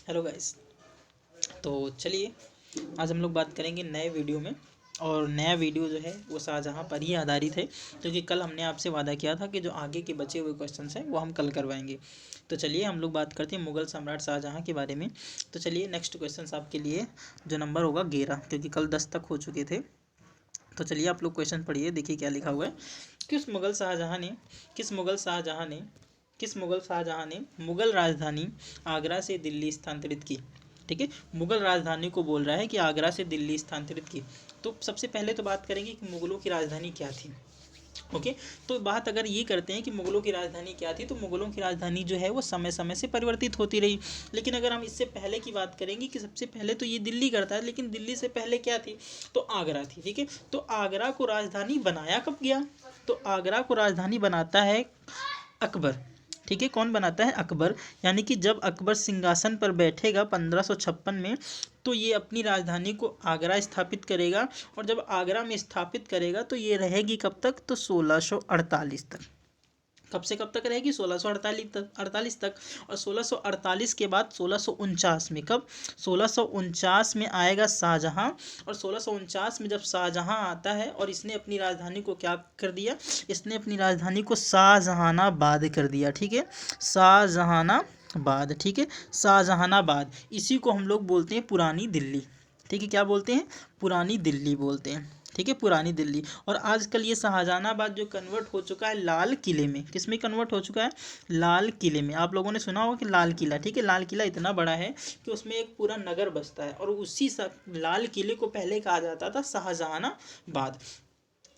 Hello guys. तो चलिए आज हम लोग बात करेंगे नए वीडियो में। और नया वीडियो जो है वो शाहजहाँ पर ही आधारित है, क्योंकि कल हमने आपसे वादा किया था कि जो आगे के बचे हुए क्वेश्चंस हैं वो हम कल करवाएंगे। तो चलिए हम लोग बात करते हैं मुगल सम्राट शाहजहाँ के बारे में। तो चलिए नेक्स्ट क्वेश्चन आपके लिए जो नंबर होगा 11, क्योंकि कल 10 तक हो चुके थे। तो चलिए आप लोग क्वेश्चन पढ़िए, देखिए क्या लिखा हुआ है। किस मुगल शाहजहाँ ने किस मुगल शाहजहाँ ने किस मुगल शाहजहाँ ने मुगल राजधानी आगरा से दिल्ली स्थानांतरित की। ठीक है, मुगल राजधानी को बोल रहा है कि आगरा से दिल्ली स्थानांतरित की। तो सबसे पहले तो बात करेंगे कि मुगलों की राजधानी क्या थी। ओके, तो बात अगर ये करते हैं कि मुगलों की राजधानी क्या थी, तो मुगलों की राजधानी जो है वो समय समय से परिवर्तित होती रही। लेकिन अगर हम इससे पहले की बात करेंगे कि सबसे पहले तो ये दिल्ली करता है, लेकिन दिल्ली से पहले क्या थी, तो आगरा थी। ठीक है, तो आगरा को राजधानी बनाया कब गया, तो आगरा को राजधानी बनाता है अकबर। ठीक है, कौन बनाता है, अकबर। यानी कि जब अकबर सिंहासन पर बैठेगा 1556 में, तो ये अपनी राजधानी को आगरा स्थापित करेगा। और जब आगरा में स्थापित करेगा तो ये रहेगी कब तक, तो 1648 तक। कब से कब तक रहेगी, 1648 तक। और 1648 के बाद 1649 में, कब, 1649 में आएगा शाहजहाँ। और 1649 में जब शाहजहाँ आता है और इसने अपनी राजधानी को क्या कर दिया, इसने अपनी राजधानी को शाहजहानाबाद कर दिया। ठीक है, शाहजहानाबाद। ठीक है, शाहजहानाबाद, इसी को हम लोग बोलते हैं पुरानी दिल्ली। ठीक है, क्या बोलते हैं, पुरानी दिल्ली बोलते हैं। ठीक है, पुरानी दिल्ली। और आजकल ये शाहजहानाबाद जो कन्वर्ट हो चुका है लाल किले में, किस में कन्वर्ट हो चुका है, लाल किले में। आप लोगों ने सुना होगा कि लाल किला, ठीक है, लाल किला इतना बड़ा है कि उसमें एक पूरा नगर बसता है। और उसी लाल किले को पहले कहा जाता था शाहजहानाबाद।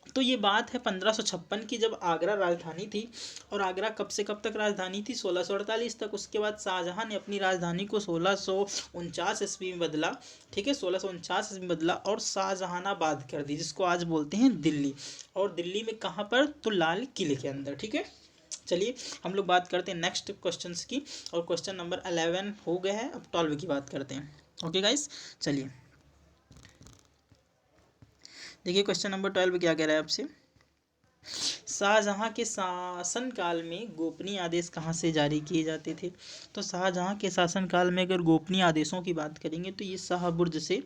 तो ये बात है 1556 की, जब आगरा राजधानी थी। और आगरा कब से कब तक राजधानी थी, 1648 तक। उसके बाद शाहजहाँ ने अपनी राजधानी को 1649 ईस्वी में बदला। ठीक है, 1649 ईस्वी में बदला और शाहजहानाबाद कर दी, जिसको आज बोलते हैं दिल्ली। और दिल्ली में कहाँ पर, तो लाल किले के अंदर। ठीक है, चलिए हम लोग बात करते हैं नेक्स्ट क्वेश्चंस की। और क्वेश्चन नंबर 11 हो गया है, अब 12 की बात करते हैं। ओके गाइस, चलिए देखिए क्वेश्चन नंबर 12 क्या कह रहा है आपसे। शाहजहाँ के शासनकाल में गोपनीय आदेश कहाँ से जारी किए जाते थे। तो शाहजहाँ के शासनकाल में अगर गोपनीय आदेशों की बात करेंगे तो ये शाहबुर्ज से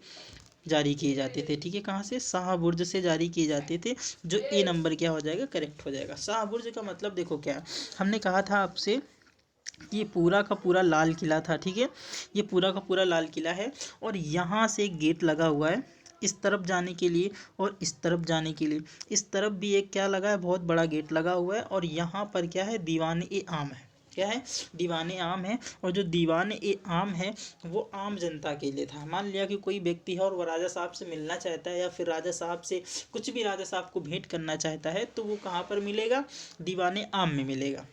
जारी किए जाते थे। ठीक है, कहाँ से, शाहबुर्ज से जारी किए जाते थे। जो ए नंबर क्या हो जाएगा, करेक्ट हो जाएगा। शाहबुर्ज का मतलब देखो क्या है, हमने कहा था आपसे कि ये पूरा का पूरा लाल किला था। ठीक है, ये पूरा का पूरा लाल किला है। और यहाँ से एक गेट लगा हुआ है इस तरफ जाने के लिए और इस तरफ जाने के लिए। इस तरफ भी एक क्या लगा है, बहुत बड़ा गेट लगा हुआ है। और यहाँ पर क्या है, दीवान ए आम है। क्या है, दीवान आम है। और जो दीवान ए आम है वो आम जनता के लिए था। मान लिया कि कोई व्यक्ति है और वो राजा साहब से मिलना चाहता है, या फिर राजा साहब से कुछ भी राजा साहब को भेंट करना चाहता है, तो वो कहाँ पर मिलेगा, दीवान आम में मिलेगा।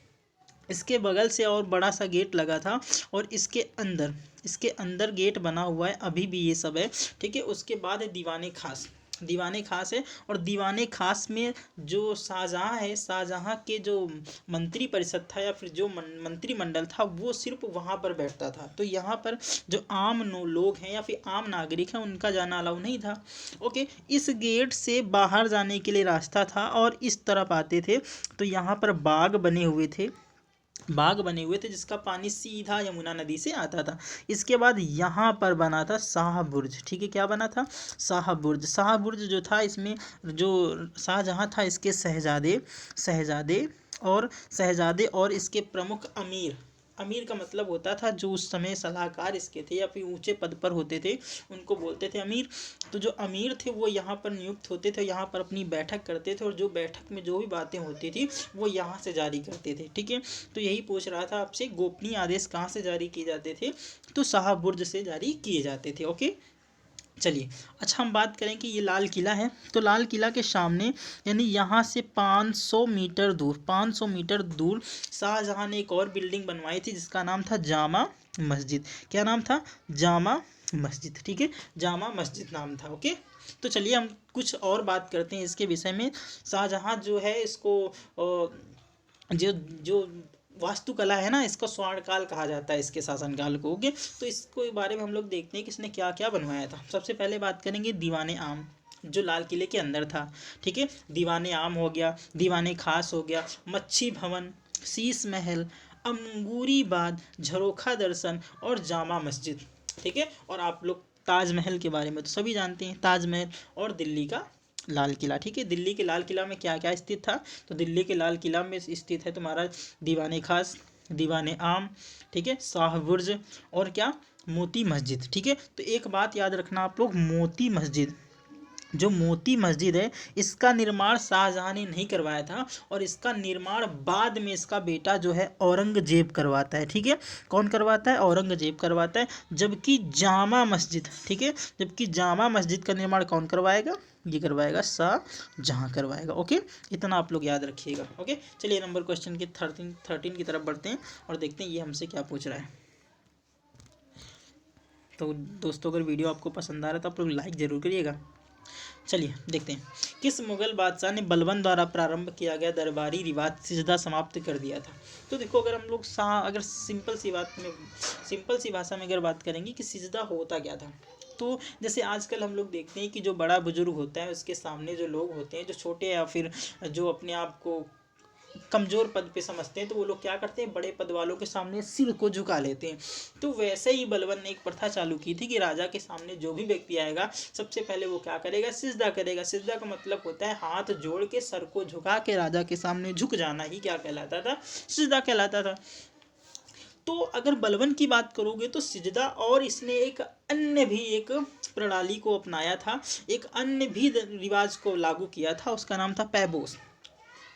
इसके बगल से और बड़ा सा गेट लगा था। और इसके अंदर गेट बना हुआ है, अभी भी ये सब है। ठीक है, उसके बाद है दीवाने खास। दीवाने खास है। और दीवाने खास में जो शाहजहाँ है, शाहजहाँ के जो मंत्री परिषद था या फिर जो मंत्रिमंडल था, वो सिर्फ वहाँ पर बैठता था। तो यहाँ पर जो आम लोग हैं या फिर आम नागरिक हैं, उनका जाना अलाउ नहीं था। ओके, इस गेट से बाहर जाने के लिए रास्ता था और इस तरफ आते थे तो यहाँ पर बाग बने हुए थे जिसका पानी सीधा यमुना नदी से आता था। इसके बाद यहाँ पर बना था शाह बुर्ज। ठीक है, क्या बना था, शाह बुर्ज। शाह बुर्ज जो था, इसमें जो शाहजहाँ था, इसके शहजादे शहजादे और इसके प्रमुख अमीर, अमीर का मतलब होता था जो उस समय सलाहकार इसके थे या फिर ऊंचे पद पर होते थे, उनको बोलते थे अमीर। तो जो अमीर थे वो यहाँ पर नियुक्त होते थे, यहाँ पर अपनी बैठक करते थे। और जो बैठक में जो भी बातें होती थी वो यहाँ से जारी करते थे। ठीक है, तो यही पूछ रहा था आपसे, गोपनीय आदेश कहाँ से जारी किए जाते थे, तो शाहबुर्ज से जारी किए जाते थे। ओके, चलिए अच्छा हम बात करें कि ये लाल किला है। तो लाल किला के सामने, यानी यहाँ से 500 मीटर दूर शाहजहाँ ने एक और बिल्डिंग बनवाई थी जिसका नाम था जामा मस्जिद। क्या नाम था, जामा मस्जिद। ठीक है, जामा मस्जिद नाम था। ओके, तो चलिए हम कुछ और बात करते हैं इसके विषय में। शाहजहाँ जो है इसको जो जो वास्तुकला है ना, इसको स्वर्णकाल कहा जाता है, इसके शासनकाल को। ओके, तो इसको बारे में हम लोग देखते हैं कि इसने क्या क्या बनवाया था। सबसे पहले बात करेंगे दीवाने आम, जो लाल किले के अंदर था। ठीक है, दीवाने आम हो गया, दीवाने खास हो गया, मच्छी भवन, शीश महल, अंगूरी बाग, झरोखा दर्शन और जामा मस्जिद। ठीक है, और आप लोग ताजमहल के बारे में तो सभी जानते हैं, ताजमहल और दिल्ली का लाल किला। ठीक है, दिल्ली के लाल किला में क्या क्या स्थित था, तो दिल्ली के लाल किला में स्थित है तुम्हारा दीवाने खास, दीवाने आम, ठीक है, शाह बुर्ज और क्या, मोती मस्जिद। ठीक है, तो एक बात याद रखना आप लोग, मोती मस्जिद, जो मोती मस्जिद है इसका निर्माण शाहजहां ने नहीं करवाया था, और इसका निर्माण बाद में इसका बेटा जो है औरंगजेब करवाता है। ठीक है, कौन करवाता है, औरंगजेब करवाता है। जबकि जामा मस्जिद, ठीक है, जबकि जामा मस्जिद का निर्माण कौन करवाएगा, ये करवाएगा शाहजहां करवाएगा। ओके, इतना आप लोग याद रखिएगा। ओके, चलिए नंबर क्वेश्चन के 13 की तरफ बढ़ते हैं और देखते हैं ये हमसे क्या पूछ रहा है। तो दोस्तों अगर वीडियो आपको पसंद आ रहा है तो आप लोग लाइक ज़रूर करिएगा। चलिए देखते हैं, किस मुगल बादशाह ने बलबन द्वारा प्रारंभ किया गया दरबारी रिवाज सिजदा समाप्त कर दिया था। तो देखो, अगर हम लोग अगर सिंपल सी भाषा में अगर बात करेंगे कि सिजदा होता क्या था, तो जैसे आजकल हम लोग देखते हैं कि जो बड़ा बुजुर्ग होता है उसके सामने जो लोग होते हैं, जो छोटे या फिर जो अपने आप को कमज़ोर पद पे समझते हैं, तो वो लोग क्या करते हैं, बड़े पद वालों के सामने सिर को झुका लेते हैं। तो वैसे ही बलबन ने एक प्रथा चालू की थी कि राजा के सामने जो भी व्यक्ति आएगा सबसे पहले वो क्या करेगा, सिजदा करेगा। सिजदा का मतलब होता है हाथ जोड़ के सर को झुका के राजा के सामने झुक जाना ही क्या कहलाता था, सिजदा कहलाता था। तो अगर बलबन की बात करोगे तो सिजदा, और इसने एक अन्य भी एक प्रणाली को अपनाया था, एक अन्य भी रिवाज को लागू किया था, उसका नाम था पैबोस।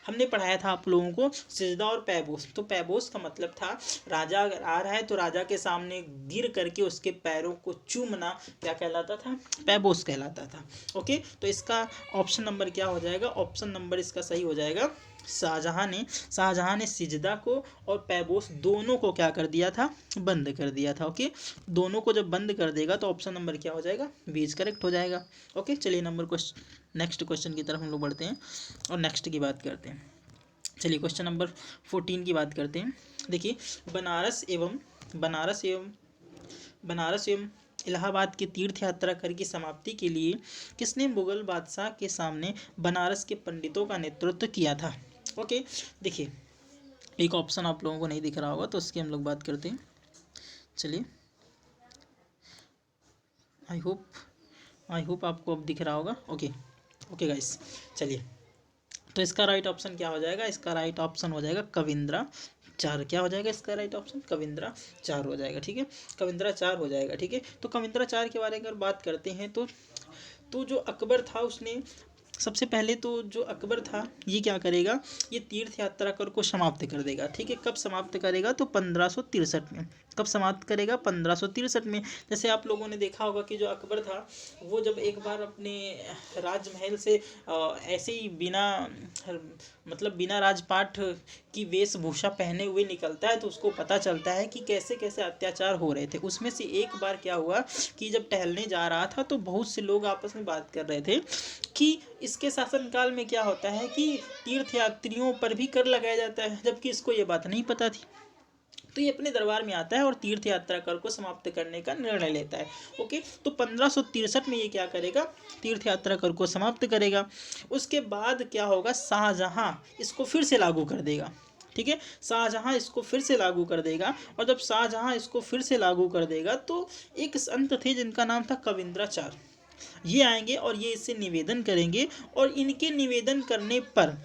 हमने पढ़ाया था आप लोगों को सिजदा और पैबोस। तो पैबोस का मतलब था राजा अगर आ रहा है तो राजा के सामने गिर करके उसके पैरों को चूमना क्या कहलाता था, पैबोस कहलाता था। ओके, तो इसका ऑप्शन नंबर क्या हो जाएगा, ऑप्शन नंबर इसका सही हो जाएगा, शाहजहां ने सिजदा को और पैबोस दोनों को क्या कर दिया था, बंद कर दिया था। ओके, दोनों को जब बंद कर देगा तो ऑप्शन नंबर क्या हो जाएगा, बीज करेक्ट हो जाएगा। ओके, चलिए नेक्स्ट क्वेश्चन की तरफ हम लोग बढ़ते हैं और नेक्स्ट की बात करते हैं। चलिए क्वेश्चन नंबर 14 की बात करते हैं। देखिए, बनारस एवं इलाहाबाद की तीर्थ यात्रा कर की समाप्ति के लिए किसने मुगल बादशाह के सामने बनारस के पंडितों का नेतृत्व किया था। ओके, देखिए एक ऑप्शन आप लोगों को नहीं दिख रहा होगा तो उसकी हम लोग बात करते हैं। चलिए, आई होप आपको अब दिख रहा होगा। ओके गाइस, चलिए, तो इसका राइट ऑप्शन क्या हो जाएगा, इसका राइट ऑप्शन हो जाएगा कविंद्राचार्य। क्या हो जाएगा इसका राइट ऑप्शन, कविंद्राचार्य हो जाएगा। ठीक है, कविंद्राचार्य हो जाएगा। ठीक है, तो कविंद्राचार्य के बारे में अगर बात करते हैं तो जो अकबर था उसने सबसे पहले तो जो अकबर था ये क्या करेगा, ये तीर्थ यात्रा कर को समाप्त कर देगा। ठीक है, कब समाप्त करेगा, तो 1563 में। कब समाप्त करेगा, 1563 में। जैसे आप लोगों ने देखा होगा कि जो अकबर था वो जब एक बार अपने राजमहल से ऐसे ही बिना राजपाट की वेशभूषा पहने हुए निकलता है तो उसको पता चलता है कि कैसे कैसे अत्याचार हो रहे थे। उसमें से एक बार क्या हुआ कि जब टहलने जा रहा था तो बहुत से लोग आपस में बात कर रहे थे कि इसके शासनकाल में क्या होता है कि तीर्थयात्रियों पर भी कर लगाया जाता है, जबकि इसको ये बात नहीं पता थी। तो ये अपने दरबार में आता है और तीर्थ यात्रा कर को समाप्त करने का निर्णय लेता है। ओके, तो 1563 में ये क्या करेगा, तीर्थ यात्रा कर को समाप्त करेगा। उसके बाद क्या होगा, शाहजहां इसको फिर से लागू कर देगा। ठीक है, शाहजहां इसको फिर से लागू कर देगा, और जब शाहजहां इसको फिर से लागू कर देगा तो एक संत थे जिनका नाम था कविंद्राचार्य, ये आएंगे और ये इससे निवेदन करेंगे, और इनके निवेदन करने पर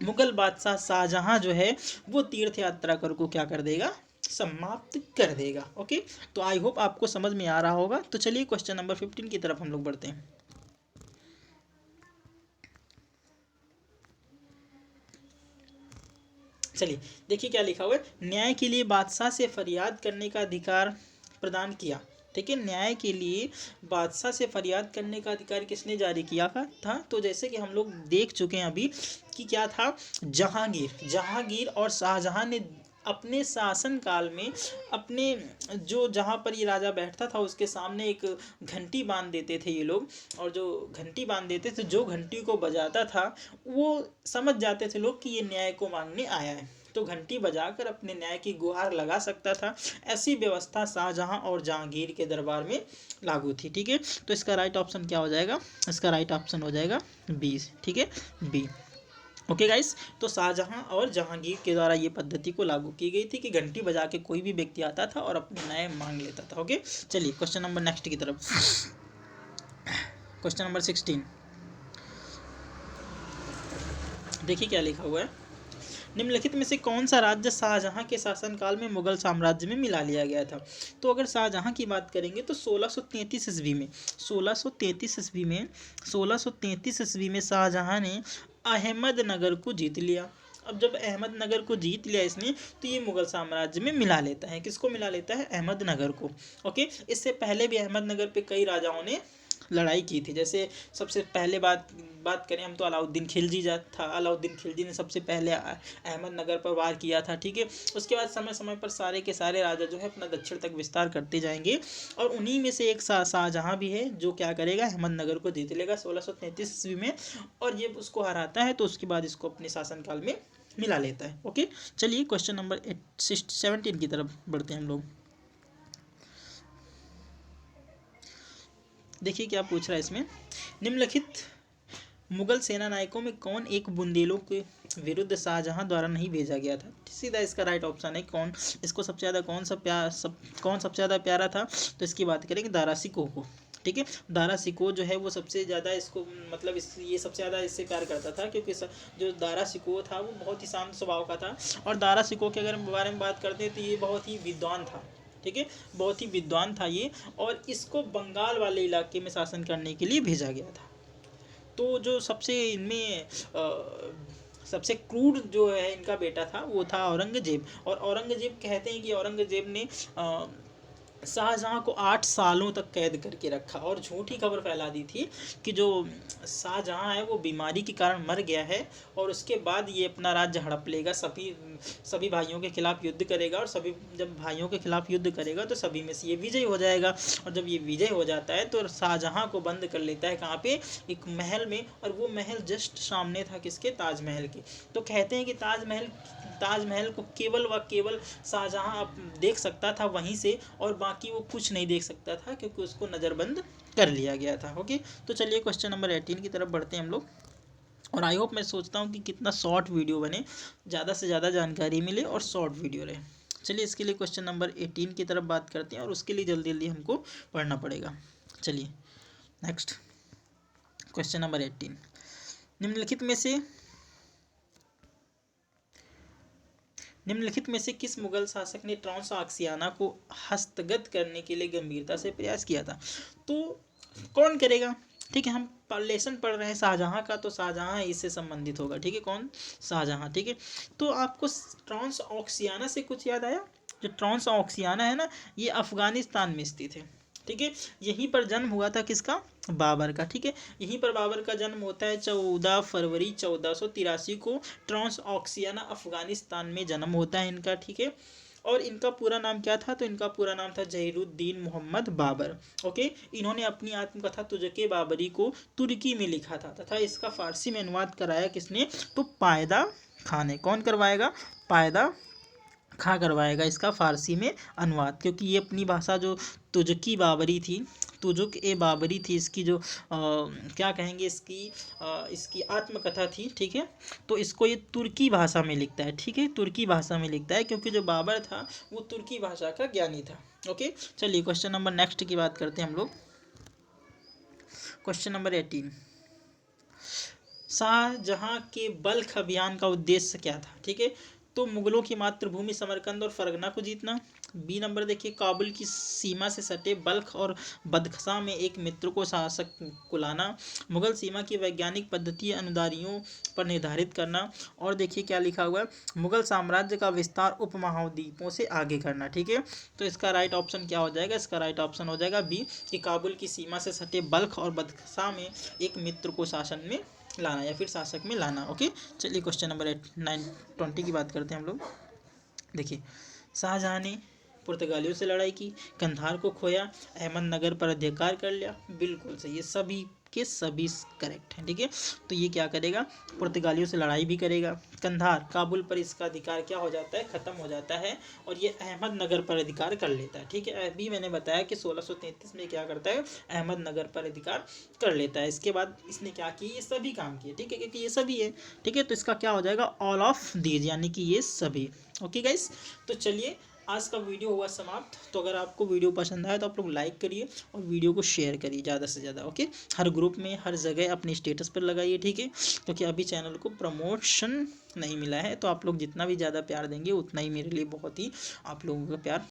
मुगल बादशाह शाहजहां जो है वो तीर्थ यात्रा कर को क्या कर देगा, समाप्त कर देगा। ओके, तो आई होप आपको समझ में आ रहा होगा। तो चलिए क्वेश्चन नंबर 15 की तरफ हम लोग बढ़ते हैं। चलिए देखिए क्या लिखा हुआ है, न्याय के लिए बादशाह से फरियाद करने का अधिकार प्रदान किया। ठीक है, न्याय के लिए बादशाह से फरियाद करने का अधिकार किसने जारी किया था, तो जैसे कि हम लोग देख चुके हैं अभी कि क्या था, जहांगीर और शाहजहां ने अपने शासन काल में अपने जो जहाँ पर ये राजा बैठता था उसके सामने एक घंटी बांध देते थे ये लोग, और जो घंटी बांध देते थे, जो घंटी को बजाता था वो समझ जाते थे लोग कि ये न्याय को मांगने आया है, तो घंटी बजाकर अपने न्याय की गुहार लगा सकता था। ऐसी व्यवस्था शाहजहां और जहांगीर के दरबार में लागू थी। ठीक है, तो इसका राइट ऑप्शन क्या हो जाएगा, इसका राइट ऑप्शन हो जाएगा बी। ठीक है, बी। ओके गाइस, तो शाहजहां और जहांगीर के द्वारा ये पद्धति को लागू की गई थी कि घंटी बजा के कोई भी व्यक्ति आता था और अपनी न्याय मांग लेता था। ओके, चलिए क्वेश्चन नंबर नेक्स्ट की तरफ। क्वेश्चन नंबर 16, देखिए क्या लिखा हुआ है। निम्नलिखित में से कौन सा राज्य शाहजहां के शासनकाल में मुगल साम्राज्य में मिला लिया गया था? तो अगर शाहजहां की बात करेंगे तो 1633 ईस्वी में 1633 ईस्वी में शाहजहां ने अहमदनगर को जीत लिया। अब जब अहमदनगर को जीत लिया इसने, तो ये मुगल साम्राज्य में मिला लेता है। किसको मिला लेता है? अहमदनगर को। ओके, इससे पहले भी अहमदनगर पे कई राजाओं ने लड़ाई की थी। जैसे सबसे पहले बात करें हम तो अलाउद्दीन खिलजी था। अलाउद्दीन खिलजी ने सबसे पहले अहमदनगर पर वार किया था। ठीक है, उसके बाद समय समय पर सारे के सारे राजा जो है अपना दक्षिण तक विस्तार करते जाएंगे, और उन्हीं में से एक शाहजहां भी है जो क्या करेगा? अहमदनगर को जीत लेगा 1633 ईस्वी में, और ये उसको हराता है, तो उसके बाद इसको अपने शासनकाल में मिला लेता है। ओके, चलिए क्वेश्चन नंबर 17 की तरफ बढ़ते हैं हम लोग। देखिए क्या पूछ रहा है इसमें। निम्नलिखित मुगल सेना नायकों में कौन एक बुंदेलों के विरुद्ध शाहजहां द्वारा नहीं भेजा गया था? सीधा इसका राइट ऑप्शन है कौन। इसको सबसे ज़्यादा कौन सबसे ज़्यादा प्यारा था? तो इसकी बात करेंगे दारा शिकोह को। ठीक है, दारा शिकोह जो है वो सबसे ज़्यादा इसको मतलब ये सबसे ज़्यादा इससे प्यार करता था, क्योंकि जो दारा शिकोह था वो बहुत ही शांत स्वभाव का था। और दारा शिकोह के अगर बारे में बात करते हैं तो ये बहुत ही विद्वान था। ठीक है, बहुत ही विद्वान था ये, और इसको बंगाल वाले इलाके में शासन करने के लिए भेजा गया था। तो जो सबसे इनमें सबसे क्रूर जो है इनका बेटा था वो था औरंगजेब। और औरंगजेब कहते हैं कि औरंगजेब ने शाहजहां को 8 सालों तक कैद करके रखा, और झूठी खबर फैला दी थी कि जो शाहजहां है वो बीमारी के कारण मर गया है, और उसके बाद ये अपना राज्य हड़प लेगा, सभी भाइयों के खिलाफ युद्ध करेगा, और जब भाइयों के खिलाफ युद्ध करेगा तो सभी में से ये विजय हो जाएगा। और जब ये विजय हो जाता है तो शाहजहां को बंद कर लेता है। कहाँ पे? एक महल में, और वो महल जस्ट सामने था किसके? ताजमहल के। तो कहते हैं कि ताजमहल को केवल व केवल शाहजहां देख सकता था वहीं से, और बाकी वो कुछ नहीं देख सकता था क्योंकि उसको नज़रबंद कर लिया गया था। ओके, तो चलिए क्वेश्चन नंबर 18 की तरफ बढ़ते हैं हम लोग। और आई होप, मैं सोचता हूँ कि कितना शॉर्ट वीडियो बने, ज़्यादा से ज़्यादा जानकारी मिले और शॉर्ट वीडियो रहे। चलिए इसके लिए क्वेश्चन नंबर 18 की तरफ बात करते हैं, और उसके लिए जल्दी जल्दी हमको पढ़ना पड़ेगा। चलिए नेक्स्ट क्वेश्चन नंबर 18। निम्नलिखित में से किस मुगल शासक ने ट्रांसऑक्सियाना को हस्तगत करने के लिए गंभीरता से प्रयास किया था? तो कौन करेगा? ठीक है, हम लेसन पढ़ रहे हैं शाहजहां का, तो शाहजहां इससे संबंधित होगा। ठीक है, कौन? शाहजहां। ठीक है, तो आपको ट्रांसऑक्सियाना से कुछ याद आया? जो ट्रांसऑक्सियाना है ना, ये अफगानिस्तान में स्थित है। ठीक है, यहीं पर जन्म हुआ था किसका? बाबर का। ठीक है, यहीं पर बाबर का जन्म होता है 14 फरवरी 1483 को। ट्रांसऑक्सियाना अफगानिस्तान में जन्म होता है इनका। ठीक है, और इनका पूरा नाम क्या था? तो इनका पूरा नाम था जहीरुद्दीन मोहम्मद बाबर। ओके, इन्होंने अपनी आत्मकथा तुझके बाबरी को तुर्की में लिखा था, तथा इसका फारसी में अनुवाद कराया किसने? तो पायदा खान ने। कौन करवाएगा? पायदा खां करवाएगा इसका फारसी में अनुवाद, क्योंकि ये अपनी भाषा जो तुजकी बाबरी थी, तुजुक ए बाबरी थी, इसकी जो क्या कहेंगे, इसकी आत्मकथा थी। ठीक है, तो इसको ये तुर्की भाषा में लिखता है। ठीक है, तुर्की भाषा में लिखता है, क्योंकि जो बाबर था वो तुर्की भाषा का ज्ञानी था। ओके, चलिए क्वेश्चन नंबर नेक्स्ट की बात करते हैं हम लोग। Question number 18। शाहजहां के बल्ख अभियान का उद्देश्य क्या था? ठीक है, तो मुगलों की मातृभूमि समरकंद और फरगना को जीतना। बी नंबर देखिए, काबुल की सीमा से सटे बल्ख और बदख्शां में एक मित्र को शासक को लाना। मुगल सीमा की वैज्ञानिक पद्धति अनुदारियों पर निर्धारित करना। और देखिए क्या लिखा हुआ है, मुगल साम्राज्य का विस्तार उपमहाद्वीपों से आगे करना। ठीक है, तो इसका राइट ऑप्शन क्या हो जाएगा? इसका राइट ऑप्शन हो जाएगा बी, कि काबुल की सीमा से सटे बल्ख और बदख्शां में एक मित्र को शासन में लाना, या फिर शासक में लाना। ओके, चलिए क्वेश्चन नंबर 20 की बात करते हैं हम लोग। देखिए, शाहजहां ने पुर्तगालियों से लड़ाई की, कंधार को खोया, अहमदनगर पर अधिकार कर लिया। बिल्कुल सही है, सभी के सभी करेक्ट हैं। ठीक है, तो ये क्या करेगा, पुर्तगालियों से लड़ाई भी करेगा। कंधार काबुल पर इसका अधिकार क्या हो जाता है, ख़त्म हो जाता है और ये अहमदनगर पर अधिकार कर लेता है। ठीक है, अभी मैंने बताया कि 1633 में क्या करता है, अहमदनगर पर अधिकार कर लेता है। इसके बाद इसने क्या किया, ये सभी काम किए। ठीक है, क्योंकि ये सभी है। ठीक है, तो इसका क्या हो जाएगा, ऑल ऑफ दीज, यानी कि ये सभी। ओके गाइस, तो चलिए आज का वीडियो हुआ समाप्त। तो अगर आपको वीडियो पसंद आए तो आप लोग लाइक करिए और वीडियो को शेयर करिए ज़्यादा से ज़्यादा। ओके, हर ग्रुप में हर जगह अपने स्टेटस पर लगाइए। ठीक है, क्योंकि अभी चैनल को प्रमोशन नहीं मिला है, तो आप लोग जितना भी ज़्यादा प्यार देंगे उतना ही मेरे लिए बहुत ही, आप लोगों का प्यार